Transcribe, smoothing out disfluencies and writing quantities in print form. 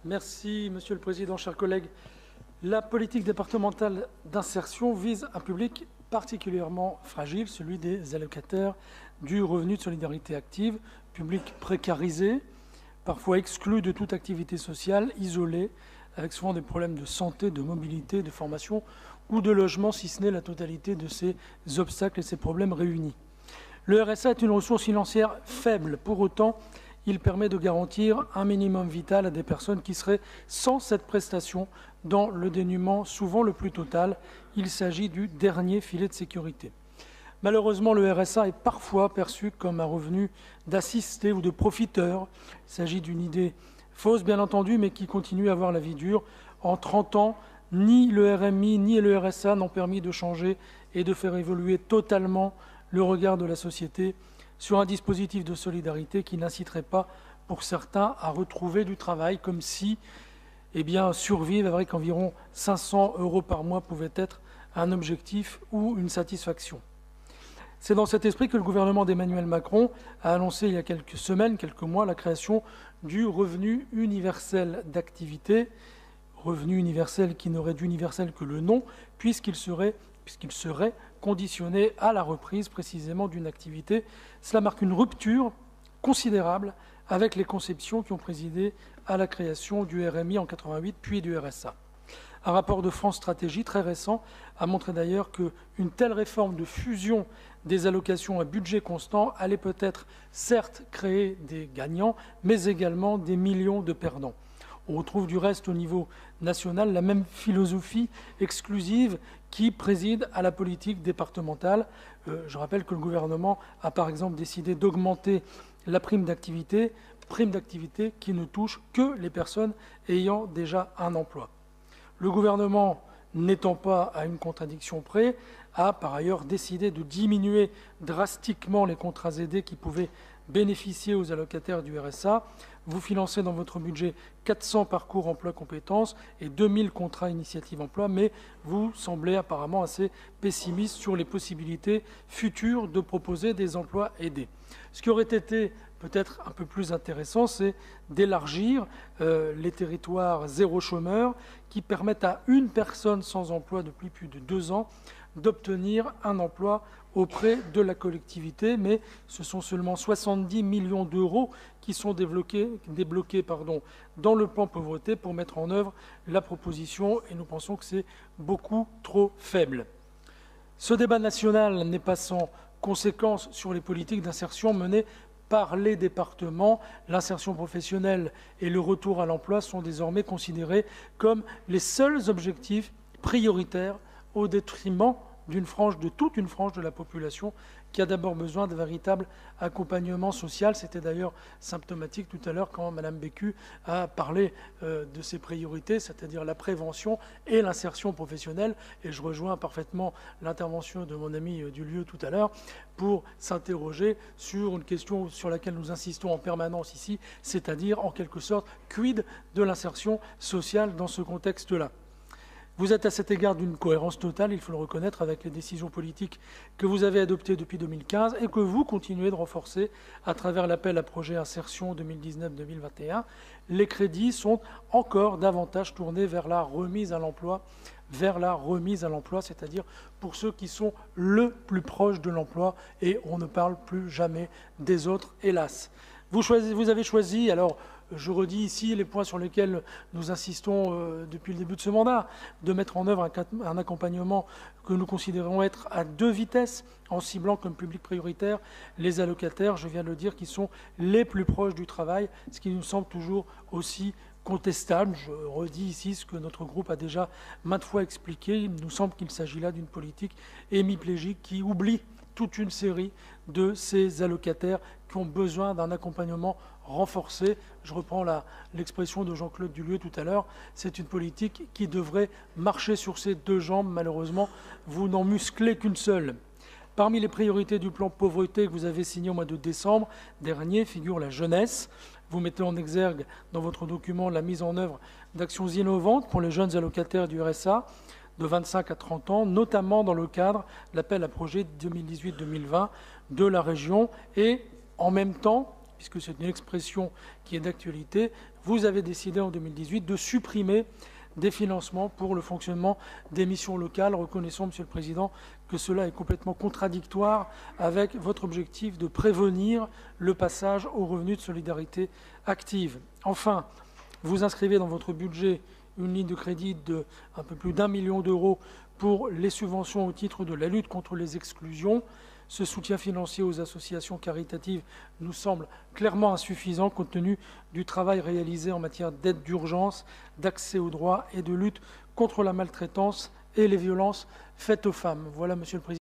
Merci, Monsieur le Président, chers collègues. La politique départementale d'insertion vise un public particulièrement fragile, celui des allocataires du revenu de solidarité active, public précarisé, parfois exclu de toute activité sociale, isolé, avec souvent des problèmes de santé, de mobilité, de formation ou de logement, si ce n'est la totalité de ces obstacles et ces problèmes réunis. Le RSA est une ressource financière faible. Pour autant, il permet de garantir un minimum vital à des personnes qui seraient sans cette prestation dans le dénuement souvent le plus total. Il s'agit du dernier filet de sécurité. Malheureusement, le RSA est parfois perçu comme un revenu d'assisté ou de profiteur. Il s'agit d'une idée fausse, bien entendu, mais qui continue à avoir la vie dure. En 30 ans, ni le RMI ni le RSA n'ont permis de changer et de faire évoluer totalement le regard de la société sur un dispositif de solidarité qui n'inciterait pas, pour certains, à retrouver du travail, comme si survivre avec environ 500 € par mois pouvait être un objectif ou une satisfaction. C'est dans cet esprit que le gouvernement d'Emmanuel Macron a annoncé il y a quelques semaines, quelques mois, la création du revenu universel d'activité, revenu universel qui n'aurait d'universel que le nom, puisqu'il serait conditionné à la reprise précisément d'une activité. Cela marque une rupture considérable avec les conceptions qui ont présidé à la création du RMI en 88 puis du RSA. Un rapport de France Stratégie très récent a montré d'ailleurs qu'une telle réforme de fusion des allocations à budget constant allait peut-être certes créer des gagnants, mais également des millions de perdants. On retrouve du reste au niveau national la même philosophie exclusive qui préside à la politique départementale. Je rappelle que le gouvernement a par exemple décidé d'augmenter la prime d'activité qui ne touche que les personnes ayant déjà un emploi. Le gouvernement, n'étant pas à une contradiction près, a par ailleurs décidé de diminuer drastiquement les contrats aidés qui pouvaient bénéficier aux allocataires du RSA. Vous financez dans votre budget 400 parcours emploi compétences et 2000 contrats initiative emploi, mais vous semblez apparemment assez pessimiste sur les possibilités futures de proposer des emplois aidés. Ce qui aurait été peut-être un peu plus intéressant, c'est d'élargir les territoires zéro chômeur qui permettent à une personne sans emploi depuis plus de 2 ans d'obtenir un emploi auprès de la collectivité, mais ce sont seulement 70 millions d'euros qui sont débloqués dans le plan pauvreté pour mettre en œuvre la proposition, et nous pensons que c'est beaucoup trop faible. Ce débat national n'est pas sans conséquences sur les politiques d'insertion menées par les départements. L'insertion professionnelle et le retour à l'emploi sont désormais considérés comme les seuls objectifs prioritaires au détriment de toute une frange de la population qui a d'abord besoin de véritable accompagnement social. C'était d'ailleurs symptomatique tout à l'heure quand Mme Bécu a parlé de ses priorités, c'est-à-dire la prévention et l'insertion professionnelle. Et je rejoins parfaitement l'intervention de mon ami Dulieu tout à l'heure pour s'interroger sur une question sur laquelle nous insistons en permanence ici, c'est-à-dire en quelque sorte, quid de l'insertion sociale dans ce contexte-là. Vous êtes à cet égard d'une cohérence totale, il faut le reconnaître, avec les décisions politiques que vous avez adoptées depuis 2015 et que vous continuez de renforcer à travers l'appel à projet insertion 2019-2021. Les crédits sont encore davantage tournés vers la remise à l'emploi, c'est-à-dire pour ceux qui sont le plus proches de l'emploi, et on ne parle plus jamais des autres, hélas. Vous avez choisi, alors je redis ici les points sur lesquels nous insistons depuis le début de ce mandat, de mettre en œuvre un accompagnement que nous considérons être à 2 vitesses, en ciblant comme public prioritaire les allocataires, je viens de le dire, qui sont les plus proches du travail, ce qui nous semble toujours aussi contestable. Je redis ici ce que notre groupe a déjà maintes fois expliqué. Il nous semble qu'il s'agit là d'une politique hémiplégique qui oublie toute une série de ces allocataires qui ont besoin d'un accompagnement renforcé. Je reprends l'expression de Jean-Claude Dulieu tout à l'heure. C'est une politique qui devrait marcher sur ses 2 jambes. Malheureusement, vous n'en musclez qu'une seule. Parmi les priorités du plan pauvreté que vous avez signé au mois de décembre dernier figure la jeunesse. Vous mettez en exergue dans votre document la mise en œuvre d'actions innovantes pour les jeunes allocataires du RSA de 25 à 30 ans, notamment dans le cadre de l'appel à projet 2018-2020 de la région. Et en même temps, puisque c'est une expression qui est d'actualité, vous avez décidé en 2018 de supprimer des financements pour le fonctionnement des missions locales. Reconnaissons, Monsieur le Président, que cela est complètement contradictoire avec votre objectif de prévenir le passage au revenu de solidarité active. Enfin, vous inscrivez dans votre budget une ligne de crédit de un peu plus d'1 million d'euros pour les subventions au titre de la lutte contre les exclusions. Ce soutien financier aux associations caritatives nous semble clairement insuffisant compte tenu du travail réalisé en matière d'aide d'urgence, d'accès aux droits et de lutte contre la maltraitance et les violences faites aux femmes. Voilà, Monsieur le Président.